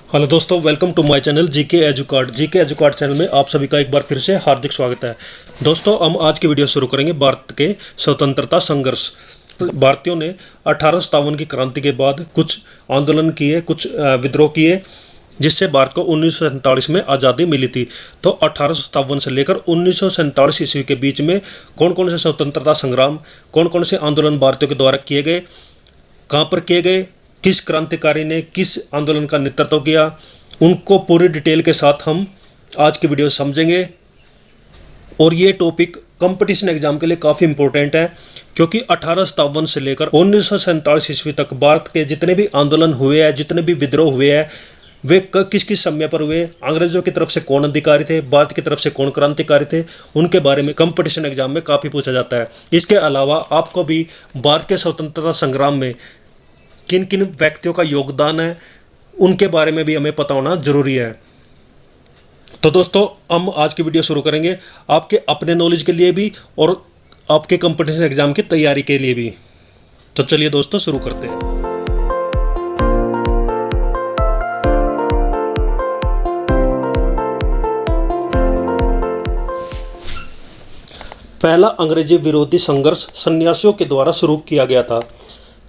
Hello दोस्तों, welcome to my channel GK Educard channel में आप सभी का एक बार फिर से हार्दिक स्वागत है। दोस्तों, हम आज की वीडियो शुरू करेंगे भारत के स्वतंत्रता संघर्ष। भारतीयों ने 1857 की क्रांति के बाद कुछ आंदोलन किए, कुछ विद्रोह किए, जिससे भारत को 1947 में आज़ादी मिली थी। तो 1857 से लेकर 1947 ईस्वी के बीच में कौन कौन से स्वतंत्रता संग्राम, कौन कौन से आंदोलन भारतीयों के द्वारा किए गए, कहाँ पर किए गए, किस क्रांतिकारी ने किस आंदोलन का नेतृत्व किया, उनको पूरी डिटेल के साथ हम आज की वीडियो समझेंगे। और ये टॉपिक कंपटीशन एग्जाम के लिए काफ़ी इंपॉर्टेंट है, क्योंकि 1857 से लेकर 1947 ईस्वी तक भारत के जितने भी आंदोलन हुए हैं, जितने भी विद्रोह हुए हैं, वे किस किस समय पर हुए, अंग्रेजों की तरफ से कौन अधिकारी थे, भारत की तरफ से कौन क्रांतिकारी थे, उनके बारे में कंपटीशन एग्जाम में काफ़ी पूछा जाता है। इसके अलावा आपको भी भारत के स्वतंत्रता संग्राम में किन किन व्यक्तियों का योगदान है, उनके बारे में भी हमें पता होना जरूरी है। तो दोस्तों, हम आज की वीडियो शुरू करेंगे आपके अपने नॉलेज के लिए भी और आपके कंपटीशन एग्जाम की तैयारी के लिए भी। तो चलिए दोस्तों, शुरू करते हैं। पहला अंग्रेजी विरोधी संघर्ष सन्यासियों के द्वारा शुरू किया गया था।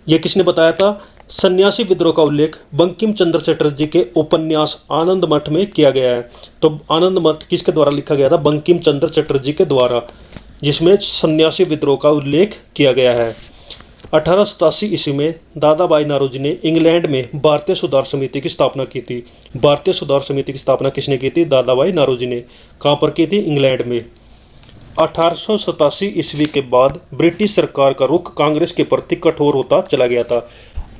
यह किसने बताया था? सन्यासी विद्रोह का उल्लेख बंकिम चंद्र चटर्जी के उपन्यास आनंद मठ में किया गया है। तो आनंद मठ किसके द्वारा लिखा गया था? बंकिम चंद्र चटर्जी के द्वारा, जिसमें सन्यासी विद्रोह का उल्लेख किया गया है। 1887 ईस्वी में दादा भाई नौरोजी ने इंग्लैंड में भारतीय सुधार समिति की स्थापना की थी। भारतीय सुधार समिति की स्थापना किसने की थी? दादा भाई नौरोजी ने। कहां पर की थी? इंग्लैंड में। 1887 ईस्वी के बाद ब्रिटिश सरकार का रुख कांग्रेस के प्रति कठोर होता चला गया था।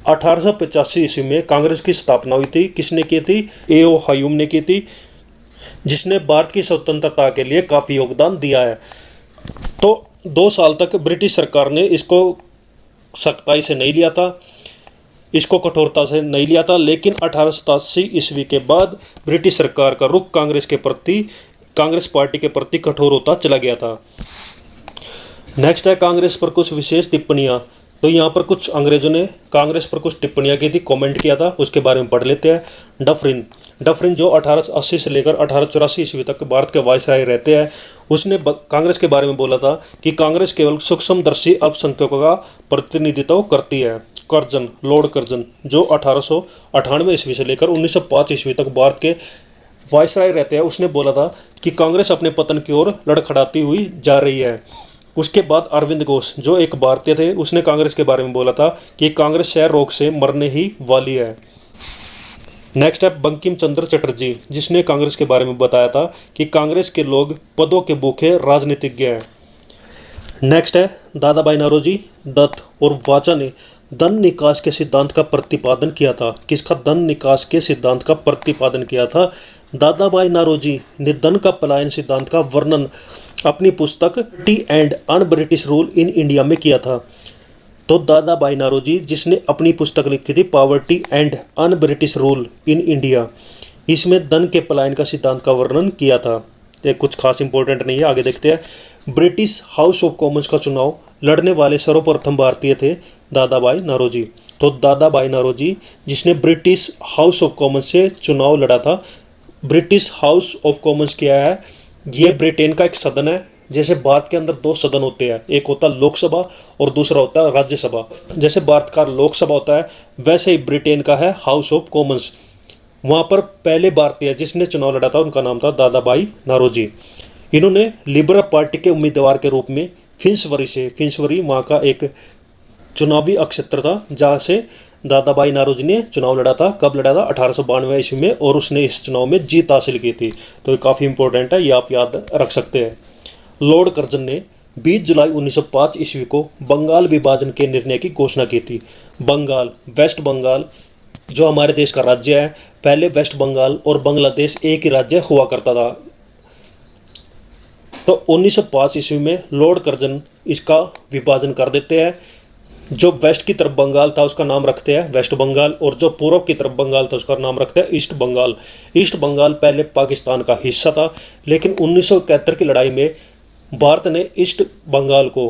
1885 ईस्वी में कांग्रेस की स्थापना हुई थी। किसने की थी? ए.ओ. ह्यूम ने की थी, जिसने भारत की स्वतंत्रता के लिए काफी योगदान दिया है। तो 2 साल तक ब्रिटिश सरकार ने इसको सख्ताई से नहीं लिया था, इसको कठोरता से नहीं लिया था, लेकिन 1887 ईस्वी के बाद ब्रिटिश सरकार का रुख कांग्रेस पार्टी के प्रति कठोर होता चला गया था। नेक्स्ट है कांग्रेस पर कुछ विशेष टिप्पणियां। तो यहाँ पर कुछ अंग्रेजों ने कांग्रेस पर कुछ टिप्पणियां की थी, कमेंट किया था, उसके बारे में पढ़ लेते हैं। डफरिन जो 1880 से लेकर 1884 ईस्वी तक भारत के वायसराय रहते हैं, उसने कांग्रेस के बारे में बोला था कि कांग्रेस केवल सूक्ष्मदर्शी अल्पसंख्यकों का प्रतिनिधित्व करती है। लॉर्ड कर्जन जो 1898 ईस्वी से लेकर 1905 ईस्वी तक भारत के वायसराय रहते हैं, उसने बोला था कि कांग्रेस अपने पतन की ओर लड़खड़ाती हुई जा रही है। उसके बाद अरविंद घोष जो एक भारतीय थे, उसने कांग्रेस के बारे में बोला था कि कांग्रेस क्षय रोग से मरने ही वाली है। नेक्स्ट है बंकिम चंद्र चटर्जी, जिसने कांग्रेस के बारे में बताया था कि कांग्रेस के लोग पदों के भूखे राजनीतिज्ञ हैं। नेक्स्ट है दादा भाई नौरोजी, दत्त और वाचा ने धन निकास के सिद्धांत का प्रतिपादन किया था। किसका? धन निकास के सिद्धांत का प्रतिपादन किया था। दादा भाई नौरोजी ने धन का पलायन सिद्धांत का वर्णन अपनी पुस्तक T and un British rule in India में किया था। तो दादा भाई नौरोजी, जिसने अपनी पुस्तक लिखी थी poverty and un British rule in India, इसमें धन के पलायन का सिद्धांत का वर्णन किया था। ये कुछ खास इंपॉर्टेंट नहीं है, आगे देखते हैं। ब्रिटिश हाउस ऑफ कॉमन्स का चुनाव लड़ने वाले सर्वप्रथम भारतीय थे दादा भाई नौरोजी। तो दादा भाई नौरोजी, जिसने ब्रिटिश हाउस ऑफ कॉमन्स से चुनाव लड़ा था। ब्रिटिश हाउस ऑफ कॉमन्स क्या है? ये ब्रिटेन का एक सदन है। जैसे भारत के अंदर 2 सदन होते हैं, एक होता है लोकसभा और दूसरा होता है राज्यसभा। जैसे भारत का लोकसभा होता है, वैसे ही ब्रिटेन का है हाउस ऑफ कॉमन्स। वहां पर पहले भारतीय जिसने चुनाव लड़ा था, उनका नाम था दादा भाई नौरोजी। इन्होंने लिबरल पार्टी के उम्मीदवार के रूप में फिंसवरी वहां का एक चुनावी क्षेत्र था, जहां से दादा भाई नौरोजी ने चुनाव लड़ा था। कब लड़ा था? 1892 ईस्वी में, और उसने इस चुनाव में जीत हासिल की थी। तो ये काफी इंपॉर्टेंट है, ये आप याद रख सकते हैं। लॉर्ड कर्जन ने 20 जुलाई 1905 ईस्वी को बंगाल विभाजन के निर्णय की घोषणा की थी। वेस्ट बंगाल जो हमारे देश का राज्य है, पहले वेस्ट बंगाल और बांग्लादेश एक ही राज्य हुआ करता था। तो 1905 ईस्वी में लॉर्ड कर्जन इसका विभाजन कर देते हैं। जो वेस्ट की तरफ बंगाल था उसका नाम रखते हैं वेस्ट बंगाल, और जो पूर्व की तरफ बंगाल था उसका नाम रखते हैं ईस्ट बंगाल। ईस्ट बंगाल पहले पाकिस्तान का हिस्सा था, लेकिन 1971 की लड़ाई में भारत ने ईस्ट बंगाल को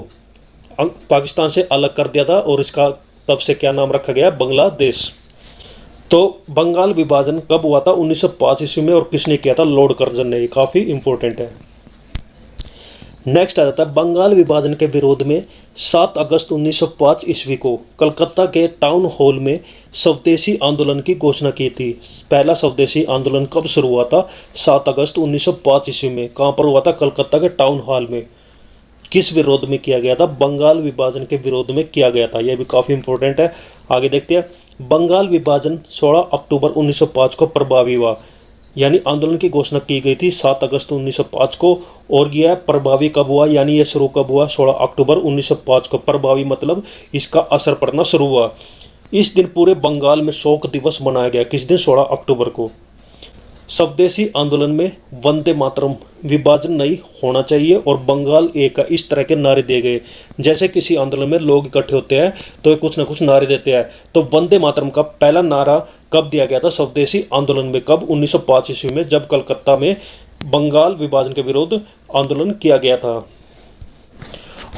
पाकिस्तान से अलग कर दिया था, और इसका तब से क्या नाम रखा गया? बांग्लादेश। तो बंगाल विभाजन कब हुआ था? 1905 ईस्वी में। और किसने किया था? लॉर्ड कर्जन ने। ये काफी इंपॉर्टेंट है। नेक्स्ट आ जाता है बंगाल विभाजन के विरोध में 7 अगस्त 1905 ईस्वी को कलकत्ता के टाउन हॉल में स्वदेशी आंदोलन की घोषणा की थी। पहला स्वदेशी आंदोलन कब शुरू हुआ था? 7 अगस्त 1905 ईस्वी में। कहां पर हुआ था? कलकत्ता के टाउन हॉल में। किस विरोध में किया गया था? बंगाल विभाजन के विरोध में किया गया था। यह भी काफी इंपॉर्टेंट है। आगे देखते हैं। बंगाल विभाजन 16 अक्टूबर 1905 को प्रभावी हुआ, यानी आंदोलन की घोषणा की गई थी 7 अगस्त 1905 को, और यह प्रभावी कब हुआ, यानी यह शुरू कब हुआ? 16 अक्टूबर 1905 को। प्रभावी मतलब इसका असर पड़ना शुरू हुआ। इस दिन पूरे बंगाल में शोक दिवस मनाया गया। किस दिन? 16 अक्टूबर को। स्वदेशी आंदोलन में वंदे मातरम, विभाजन नहीं होना चाहिए और बंगाल एक का, इस तरह के नारे दिए गए। जैसे किसी आंदोलन में लोग इकट्ठे होते हैं तो कुछ ना कुछ नारे देते हैं। तो वंदे मातरम का पहला नारा कब दिया गया था? स्वदेशी आंदोलन में। कब? 1905 ईस्वी में, जब कलकत्ता में बंगाल विभाजन के विरोध आंदोलन किया गया था।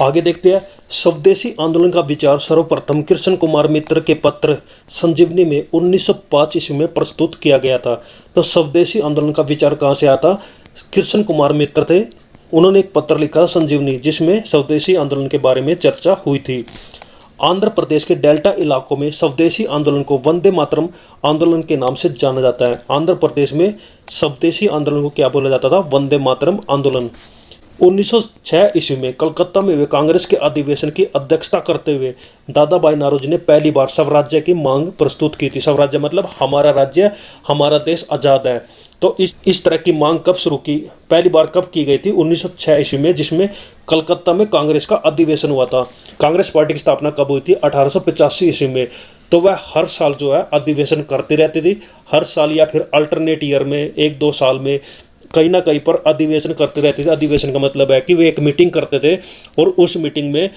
आगे देखते हैं। स्वदेशी आंदोलन का विचार सर्वप्रथम कृष्ण कुमार मित्र के पत्र संजीवनी में 1905 ईस्वी में प्रस्तुत किया गया था। तो स्वदेशी आंदोलन का विचार कहां से आता? कृष्ण कुमार मित्र थे, उन्होंने एक पत्र लिखा संजीवनी, जिसमें स्वदेशी आंदोलन के बारे में चर्चा हुई थी। आंध्र प्रदेश के डेल्टा इलाकों में स्वदेशी आंदोलन को वंदे मातरम आंदोलन के नाम से जाना जाता है। आंध्र प्रदेश में स्वदेशी आंदोलन को क्या बोला जाता था? वंदे मातरम आंदोलन। 1906 ईस्वी में कलकत्ता में हुए कांग्रेस के अधिवेशन की अध्यक्षता करते हुए दादा भाई नौरोजी ने पहली बार स्वराज्य की मांग प्रस्तुत की थी। स्वराज्य मतलब हमारा राज्य, हमारा देश आजाद है। तो इस तरह की मांग कब शुरू की? पहली बार कब की गई थी? 1906 ईस्वी में, जिसमें कलकत्ता में कांग्रेस का अधिवेशन हुआ था। कांग्रेस पार्टी की स्थापना कब हुई थी? 1885 ईस्वी में। तो वह हर साल जो है अधिवेशन करती रहती थी। हर साल या फिर अल्टरनेट ईयर में, 1-2 साल में कहीं ना कहीं पर अधिवेशन करते रहते थे। अधिवेशन का मतलब है कि वे एक मीटिंग करते थे और उस मीटिंग में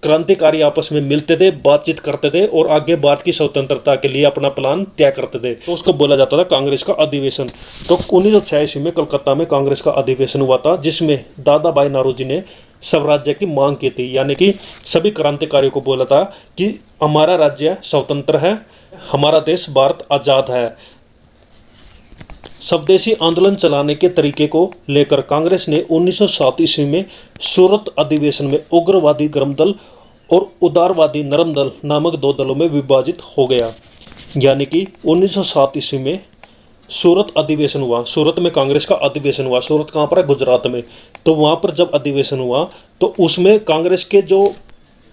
क्रांतिकारी आपस में मिलते थे, बातचीत करते थे और आगे भारत की स्वतंत्रता के लिए अपना प्लान तय करते थे। तो उसको बोला जाता था कांग्रेस का अधिवेशन। तो 1906 ईस्वी में कलकत्ता में कांग्रेस का अधिवेशन हुआ था, जिसमें दादा भाई नौरोजी ने स्वराज्य की मांग की थी। यानी कि सभी क्रांतिकारियों को बोला था कि हमारा राज्य स्वतंत्र है, हमारा देश भारत आजाद है। स्वदेशी आंदोलन चलाने के तरीके को लेकर कांग्रेस ने 1907 ईस्वी में सूरत अधिवेशन में उग्रवादी गर्म दल और उदारवादी नरम दल नामक 2 दलों में विभाजित हो गया। यानी कि 1907 ईस्वी में सूरत अधिवेशन हुआ। सूरत में कांग्रेस का अधिवेशन हुआ। सूरत कहां पर है? गुजरात में। तो वहां पर जब अधिवेशन हुआ तो उसमें कांग्रेस के जो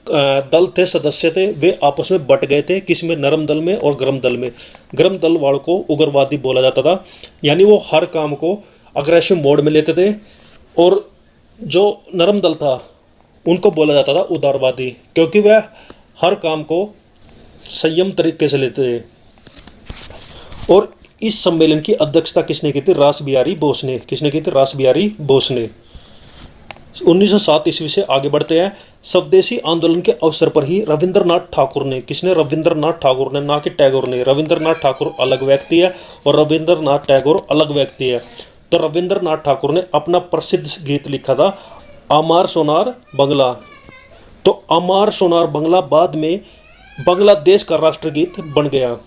दल थे, सदस्य थे, वे आपस में बट गए थे। किसमें? नरम दल में और गर्म दल में। गर्म दल वालों को उग्रवादी बोला जाता था, यानी वो हर काम को अग्रेसिव मोड में लेते थे, और जो नरम दल था उनको बोला जाता था उदारवादी, क्योंकि वह हर काम को संयम तरीके से लेते थे। और इस सम्मेलन की अध्यक्षता किसने की थी? रास बिहारी बोस ने। किसने की थी? रास बिहारी बोस ने। 1907 ईस्वी से आगे बढ़ते हैं। स्वदेशी आंदोलन के अवसर पर ही रविंद्रनाथ ठाकुर ने, किसने? रविंद्रनाथ ठाकुर ने, ना कि टैगोर ने। रविंद्रनाथ ठाकुर अलग व्यक्ति है और रविंद्रनाथ टैगोर अलग व्यक्ति है। तो रविंद्रनाथ ठाकुर ने अपना प्रसिद्ध गीत लिखा था अमार सोनार बंगला। तो अमार सोनार बंगला बाद में बांग्लादेश का राष्ट्रगीत बन गया।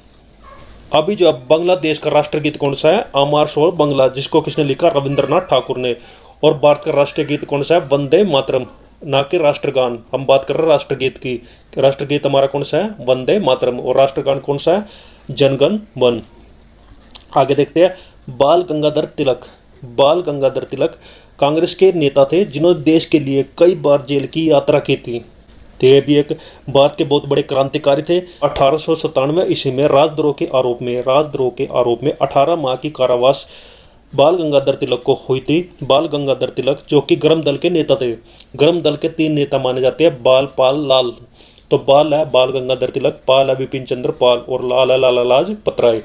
अभी जो बांग्लादेश का राष्ट्रगीत कौन सा है? अमार सोनार बंगला, जिसको किसने लिखा? रविंद्रनाथ ठाकुर ने। और भारत का राष्ट्रीय गीत कौन सा है? वंदे मातरम, ना कि राष्ट्रगान। हम बात कर रहे हैं राष्ट्रगीत की। राष्ट्रगीत हमारा कौन सा है? वंदे मातरम। और राष्ट्रगान कौन सा है? जनगण मन। आगे देखते हैं। बाल गंगाधर तिलक। बाल गंगाधर तिलक कांग्रेस के नेता थे, जिन्होंने देश के लिए कई बार जेल की यात्रा की थी। तो ये भी एक भारत के बहुत बड़े क्रांतिकारी थे। 1897 ईस्वी में राजद्रोह के आरोप में 18 माह की कारावास बाल गंगाधर तिलक को हुई थी। बाल गंगाधर तिलक जो कि गर्म दल के नेता थे। गर्म दल के 3 नेता माने जाते हैं, बाल, पाल, लाल। तो बाल है बाल गंगाधर तिलक, पाल है बिपिन चंद्र पाल और लाल है लाला लाजपत राय।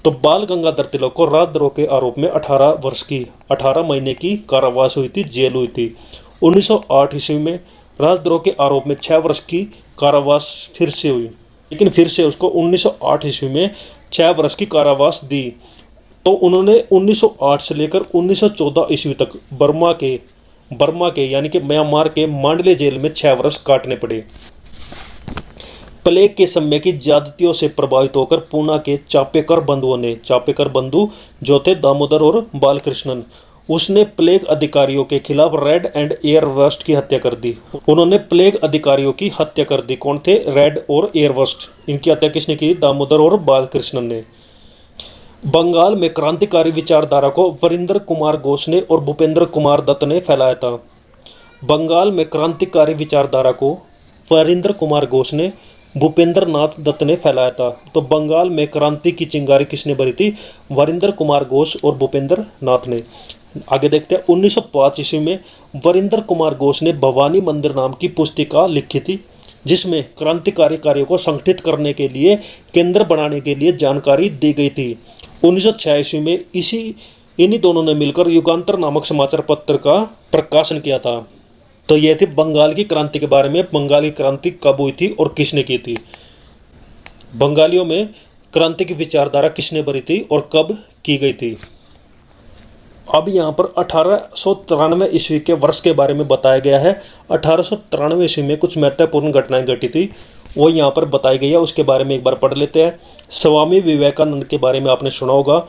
तो बाल गंगाधर तिलक को राजद्रोह के आरोप में 18 महीने की कारावास हुई थी, जेल हुई थी। 1908 ईस्वी में राजद्रोह के आरोप में 6 वर्ष की कारावास फिर से हुई, लेकिन फिर से उसको 1908 ईस्वी में 6 वर्ष की कारावास दी। तो उन्होंने 1908 से लेकर 1914 ईस्वी तक बर्मा के यानी कि म्यांमार के मांडले जेल में 6 वर्ष काटने पड़े। प्लेग के समय की ज्यादतियों से प्रभावित होकर पूना के चापेकर बंधुओं ने, चापेकर बंधु जो थे दामोदर और बालकृष्णन, उसने प्लेग अधिकारियों के खिलाफ रेड एंड एयरवर्स्ट की हत्या कर दी। उन्होंने प्लेग अधिकारियों की हत्या कर दी। कौन थे? रेड और एयरवर्स्ट। इनकी हत्या किसने की? दामोदर और बालकृष्णन ने। बंगाल में क्रांतिकारी विचारधारा को वरिंदर कुमार घोष ने और भूपेंद्र कुमार दत्त ने फैलाया था। बंगाल में क्रांतिकारी विचारधारा को वरिंदर कुमार घोष ने, भूपेंद्र नाथ दत्त ने फैलाया था। तो बंगाल में क्रांति की चिंगारी किसने भरी थी? वरिंदर कुमार घोष और भूपेंद्र नाथ ने। आगे देखते हैं। 1905 ईस्वी में वरिंदर कुमार घोष ने भवानी मंदिर नाम की पुस्तिका लिखी थी, जिसमें क्रांतिकारी कार्यों को संगठित करने के लिए केंद्र बनाने के लिए जानकारी दी गई थी। 1906 ईस्वी में इन्हीं दोनों ने मिलकर युगांतर नामक समाचार पत्र का प्रकाशन किया था। तो यह थी बंगाल की क्रांति के बारे में। बंगाल की क्रांति कब हुई थी और किसने की थी? बंगालियों में क्रांति की विचारधारा किसने भरी थी और कब की गई थी? अब यहाँ पर 1893 ईस्वी के वर्ष के बारे में बताया गया है। 1893 ईस्वी में कुछ महत्वपूर्ण घटनाएं घटी थी, वो यहाँ पर बताई गई है। उसके बारे में एक बार पढ़ लेते हैं। स्वामी विवेकानंद के बारे में आपने सुना होगा,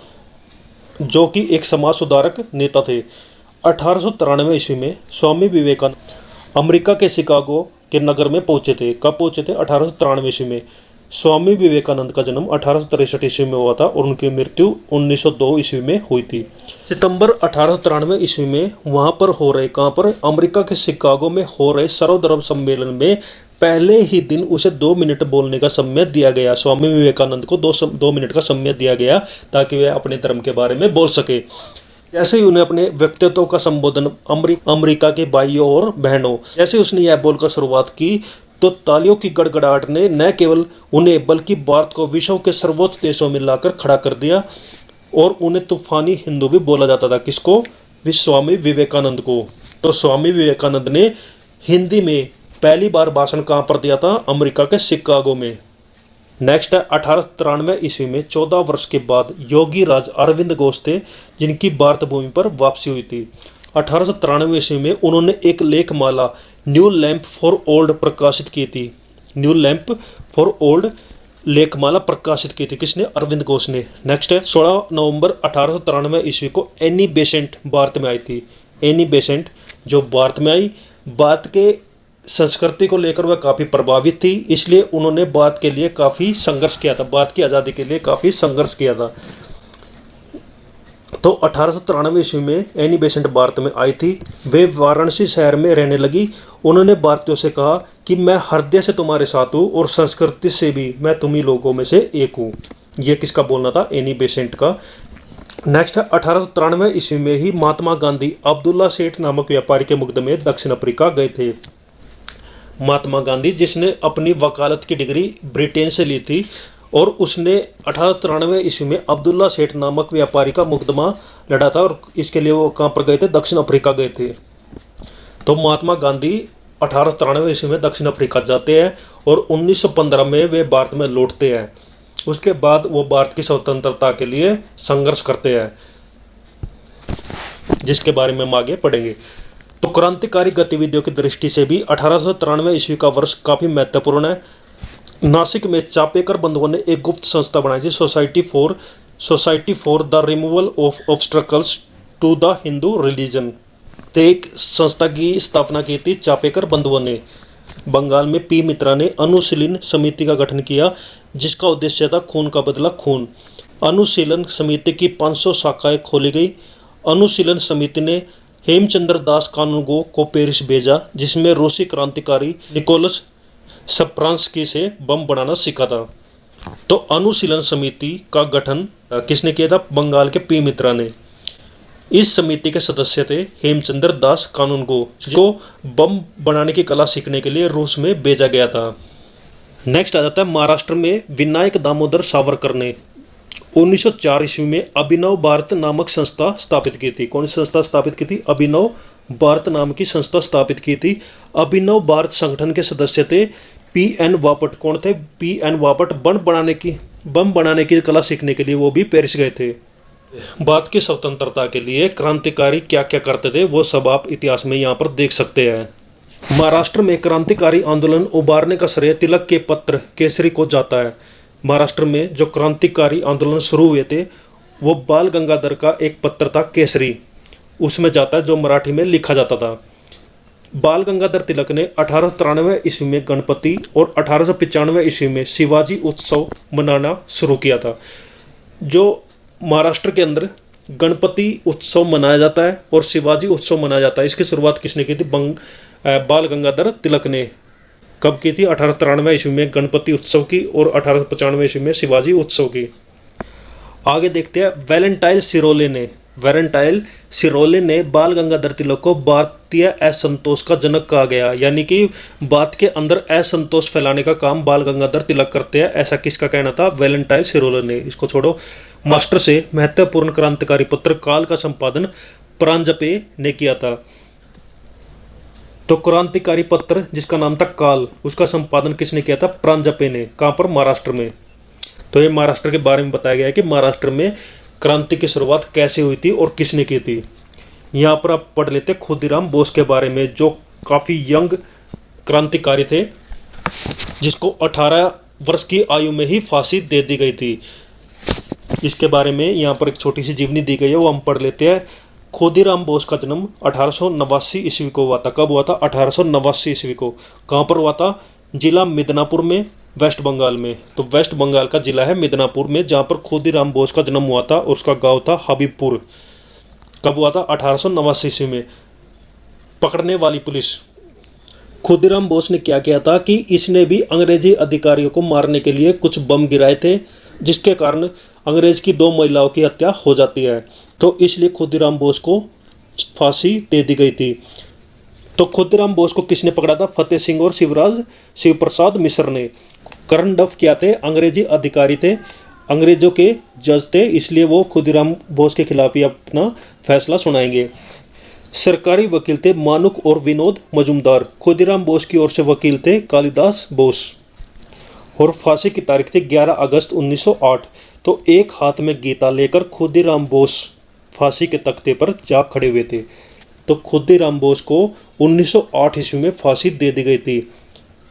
जो कि एक समाज सुधारक नेता थे। 1893 ईस्वी में स्वामी विवेकानंद अमेरिका के शिकागो के नगर में पहुंचे थे। कब पहुंचे थे? 1893 ईस्वी में। स्वामी विवेकानंद का जन्म 1863 ईस्वी में हुआ था और उनकी मृत्यु 1902 ईस्वी में हुई थी। सितंबर 1893 ईस्वी में वहां पर हो रहे, कहां पर? अमेरिका के शिकागो में हो रहे सर्वधर्म सम्मेलन में पहले ही दिन उसे 2 मिनट बोलने का समय दिया गया। स्वामी विवेकानंद को 2 मिनट का समय दिया गया ताकि वे अपने धर्म के बारे में बोल सके। जैसे ही उन्हें अपने व्यक्तित्व का संबोधन अमेरिका के भाइयों और बहनों, जैसे उसने यह बोलकर शुरुआत की तो तालियों की गड़गड़ाहट ने न केवल उन्हें बल्कि भारत को विश्व के सर्वोच्च देशों में लाकर खड़ा कर दिया और उन्हें तूफानी हिंदू भी बोला जाता था। किसको? स्वामी विवेकानंद को। तो स्वामी विवेकानंद ने हिंदी में पहली बार भाषण कहां पर दिया था? अमेरिका के शिकागो में। नेक्स्ट है 1893 ईस्वी में 14 वर्ष के बाद योगी राज अरविंद घोष थे, जिनकी भारत भूमि पर वापसी हुई थी। 1893 ईस्वी में उन्होंने एक लेखमाला न्यू लैंप फॉर ओल्ड प्रकाशित की थी। न्यू लैंप फॉर ओल्ड लेखमाला प्रकाशित की थी। किसने? अरविंद घोष ने। नेक्स्ट है 16 नवंबर 1893 ईस्वी को एनी बेसेंट भारत में आई थी। एनी बेसेंट जो भारत में आई, भारत के संस्कृति को लेकर वह काफी प्रभावित थी, इसलिए उन्होंने भारत के लिए काफी संघर्ष किया था, भारत की आजादी के लिए काफी संघर्ष किया था। तो 1893 ईस्वी में एनी बेसेंट भारत में आई थी। वे वाराणसी शहर में रहने लगी। उन्होंने भारतीयों से कहा कि मैं हृदय से तुम्हारे साथ हूँ और संस्कृति से भी मैं तुम्ही लोगों में से एक हूँ। यह किसका बोलना था? एनी बेसेंट का। नेक्स्ट है 1893 ईस्वी में ही महात्मा गांधी अब्दुल्ला सेठ नामक व्यापारी के मुकदमे दक्षिण अफ्रीका गए थे। महात्मा गांधी, जिसने अपनी वकालत की डिग्री ब्रिटेन से ली थी, और उसने 1893 ईस्वी में अब्दुल्ला सेठ नामक व्यापारी का मुकदमा लड़ा था और इसके लिए वो कहां पर गए थे? दक्षिण अफ्रीका गए थे। तो महात्मा गांधी 1893 ईस्वी में दक्षिण अफ्रीका जाते हैं और 1915 में वे भारत में लौटते हैं। उसके बाद वो भारत की स्वतंत्रता के लिए संघर्ष करते हैं, जिसके बारे में हम आगे पढ़ेंगे। तो क्रांतिकारी गतिविधियों की दृष्टि से भी 1893 ईस्वी का वर्ष काफी महत्वपूर्ण है। नासिक में चापेकर बंधुओं ने एक गुप्त संस्था बनाई थी, society for the removal of obstacles to the Hindu religion. तो एक संस्था की स्थापना की थी चापेकर बंधुओं ने। बंगाल में पी मित्रा ने अनुशीलन समिति का गठन किया, जिसका उद्देश्य था खून का बदला खून। अनुशीलन समिति की 500 शाखाएं खोली गई। अनुशीलन समिति ने हेमचंद्र दास कानूनगो को पेरिस भेजा, जिसमें रूसी क्रांतिकारी निकोलस स्प्रांस्की से बम बनाना सीखा था। तो अनुशीलन समिति का गठन किसने किया था? बंगाल के पी मित्रा ने। इस समिति के सदस्य थे हेमचंद्र दास कानूनगो, जो बम बनाने की कला सीखने के लिए रूस में भेजा गया था। नेक्स्ट आ जाता है महाराष्ट्र में विनायक दामोदर सावरकर ने 1904 ईस्वी में अभिनव भारत नामक संस्था स्थापित की थी। कौन सी संस्था स्थापित की थी? अभिनव भारत नाम की संस्था स्थापित की थी। अभिनव भारत संगठन के सदस्य थे पी.एन. वापट। कौन थे? पी.एन. वापट। बम बनाने की कला सीखने के लिए वो भी पेरिस गए थे। भारत की स्वतंत्रता के लिए क्रांतिकारी क्या क्या करते थे वो सब आप इतिहास में यहाँ पर देख सकते हैं। महाराष्ट्र में क्रांतिकारी आंदोलन उबारने का श्रेय तिलक के पत्र केसरी को जाता है। महाराष्ट्र में जो क्रांतिकारी आंदोलन शुरू हुए थे वो बाल गंगाधर का एक पत्र था केसरी, उसमें जाता है, जो मराठी में लिखा जाता था। बाल गंगाधर तिलक ने 1893 ईस्वी में गणपति और 1895 ईस्वी में शिवाजी उत्सव मनाना शुरू किया था। जो महाराष्ट्र के अंदर गणपति उत्सव मनाया जाता है और शिवाजी उत्सव मनाया जाता है, इसकी शुरुआत किसने की थी? बाल गंगाधर तिलक ने। कब की थी? 1893 ईस्वी में गणपति उत्सव की और 1895 ईस्वी में शिवाजी उत्सव की। आगे देखते हैं, वैलेंटाइन सिरोले ने बाल गंगाधर तिलक को भारतीय असंतोष का जनक कहा गया, यानी कि बात के अंदर असंतोष फैलाने का काम बाल गंगाधर तिलक करते हैं, ऐसा किसका कहना था? वैलेंटाइन सिरोले ने। इसको छोड़ो। मास्टर से महत्वपूर्ण क्रांतिकारी पत्र काल का संपादन प्रांजपे ने किया था। तो क्रांतिकारी पत्र जिसका नाम था काल, उसका संपादन किसने किया था? प्रांजपे ने। कहां पर? महाराष्ट्र में। तो ये महाराष्ट्र के बारे में बताया गया है कि महाराष्ट्र में क्रांति की शुरुआत कैसे हुई थी और किसने की थी। यहां पर आप पढ़ लेते खुदीराम बोस के बारे में, जो काफी यंग क्रांतिकारी थे, जिसको 18 वर्ष की आयु में ही फांसी दे दी गई थी। इसके बारे में यहां पर एक छोटी सी जीवनी दी गई है, वो हम पढ़ लेते हैं। खुदीराम बोस का जन्म 1889 ईस्वी को हुआ था। कब हुआ था? 1889 ईस्वी को। कहां पर हुआ था? जिला मिदनापुर में, वेस्ट बंगाल में। तो वेस्ट बंगाल का जिला है मिदनापुर में, जहां पर खुदीराम बोस का जन्म हुआ था। उसका गांव था हबीबपुर। कब हुआ था? 1889 ईस्वी में। पकड़ने वाली पुलिस। खुदीराम बोस ने क्या किया था कि इसने भी अंग्रेजी अधिकारियों को मारने के लिए कुछ बम गिराए थे, जिसके कारण अंग्रेज की 2 महिलाओं की हत्या हो जाती है। तो इसलिए खुदीराम बोस को फांसी दे दी गई थी। तो खुदीराम बोस को किसने पकड़ा था? फतेह सिंह और शिव प्रसाद मिश्र ने। करण डफ क्या थे? अंग्रेजी अधिकारी थे, अंग्रेजों के जज थे, इसलिए वो खुदीराम बोस के खिलाफ ही अपना फैसला सुनाएंगे। सरकारी वकील थे मानुक और विनोद मजूमदार। खुदीराम बोस की ओर से वकील थे कालिदास बोस। और फांसी की तारीख थी 11 अगस्त 1908। तो एक हाथ में गीता लेकर खुदीराम बोस फांसी के तख्ते पर जा खड़े हुए थे। तो खुदीराम बोस को 1908 ईस्वी में फांसी दे दी गई थी।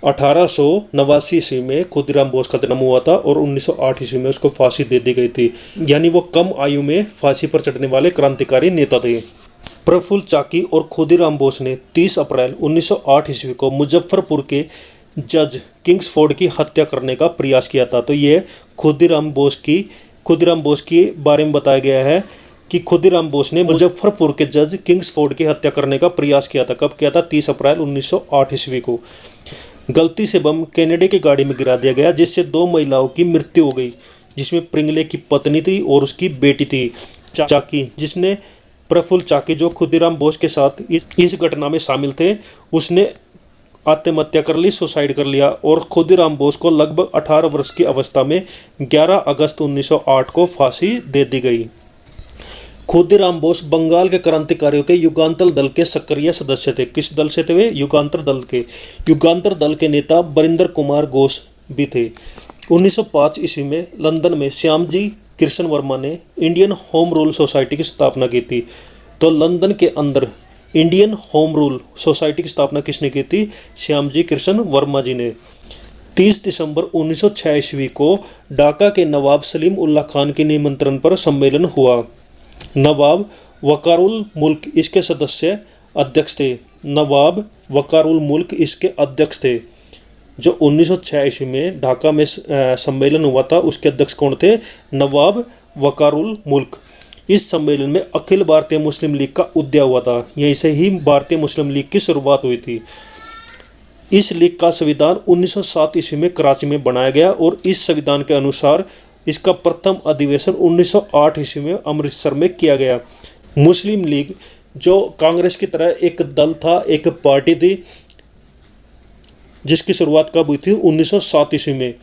1889 ईस्वी में खुदीराम बोस का जन्म हुआ था और 1908 ईस्वी में उसको फांसी दे दी गई थी, यानी वो कम आयु में फांसी पर चढ़ने वाले क्रांतिकारी नेता थे। प्रफुल्ल चाकी और खुदीराम बोस ने 30 अप्रैल 1908 ईस्वी को मुजफ्फरपुर के जज किंग्सफोर्ड की हत्या करने का प्रयास किया था। तो ये खुदीराम बोस की बारे में बताया गया है कि खुदीराम बोस ने मुजफ्फरपुर के जज किंग्सफोर्ड की हत्या करने का प्रयास किया था। कब किया था? 30 अप्रैल 1908 ईस्वी को। गलती से बम कैनेडा की गाड़ी में गिरा दिया गया, जिससे 2 महिलाओं की मृत्यु हो गई, जिसमें प्रिंगले की पत्नी थी और उसकी बेटी थी। चाकी, जिसने प्रफुल्ल चाकी, जो खुदीराम बोस के साथ इस घटना में शामिल थे, उसने आत्महत्या कर ली, सुसाइड कर लिया। और खुदीराम बोस को लगभग 18 वर्ष की अवस्था में 11 अगस्त 1908 को फांसी दे दी गई। खुदीराम बोस बंगाल के क्रांतिकारियों के युगांतर दल के सक्रिय सदस्य थे। किस दल से थे वे? युगांतर दल के। युगांतर दल के नेता बरिंदर कुमार घोष भी थे। 1905 ईस्वी में लंदन में श्यामजी कृष्ण वर्मा ने इंडियन होम रूल सोसाइटी की स्थापना की थी। तो लंदन के अंदर इंडियन होम रूल सोसाइटी की स्थापना किसने की थी? श्यामजी कृष्ण वर्मा जी ने। 30 दिसंबर 1906 ईस्वी को ढाका के नवाब सलीम उल्लाह खान के निमंत्रण पर सम्मेलन हुआ। नवाब वकारुल मुल्क इसके सदस्य अध्यक्ष थे। नवाब वकारुल मुल्क इसके अध्यक्ष थे। जो 1906 ईस्वी में ढाका में सम्मेलन हुआ था, उसके अध्यक्ष कौन थे? नवाब वकारुल मुल्क। इस सम्मेलन में अखिल भारतीय मुस्लिम लीग का उदय हुआ था। यहीं से ही भारतीय मुस्लिम लीग की शुरुआत हुई थी। इस लीग का संविधान 1907 ईस्वी में कराची में बनाया गया और इस संविधान के अनुसार इसका प्रथम अधिवेशन 1908 ईस्वी में अमृतसर में किया गया। मुस्लिम लीग जो कांग्रेस की तरह एक दल था, एक पार्टी थी, जिसकी शुरुआत कब हुई थी? 1907 ईस्वी में।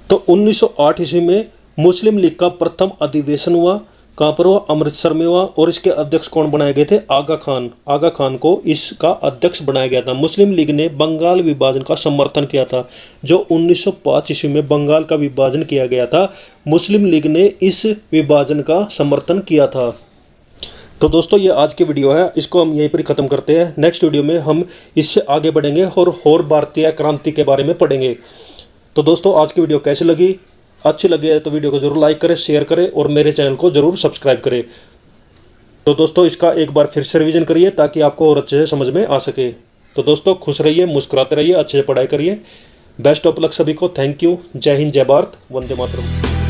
तो 1908 ईस्वी में मुस्लिम लीग का प्रथम अधिवेशन हुआ। कहाँ पर हुआ? अमृतसर में हुआ। और इसके अध्यक्ष कौन बनाए गए थे? आगा खान। आगा खान को इसका अध्यक्ष बनाया गया था। मुस्लिम लीग ने बंगाल विभाजन का समर्थन किया था। जो 1905 ईस्वी में बंगाल का विभाजन किया गया था, मुस्लिम लीग ने इस विभाजन का समर्थन किया था। तो दोस्तों ये आज की वीडियो है, इसको हम यहीं पर ही ख़त्म करते हैं। नेक्स्ट वीडियो में हम इससे आगे बढ़ेंगे और भारतीय क्रांति के बारे में पढ़ेंगे। तो दोस्तों आज की वीडियो कैसी लगी? अच्छी लगी है तो वीडियो को जरूर लाइक करें, शेयर करें और मेरे चैनल को जरूर सब्सक्राइब करें। तो दोस्तों इसका एक बार फिर से रिवीजन करिए ताकि आपको और अच्छे से समझ में आ सके। तो दोस्तों खुश रहिए, मुस्कुराते रहिए, अच्छे से पढ़ाई करिए। बेस्ट ऑफ लक सभी को। Thank you. जय हिंद, जय भारत, वंदे मातरम।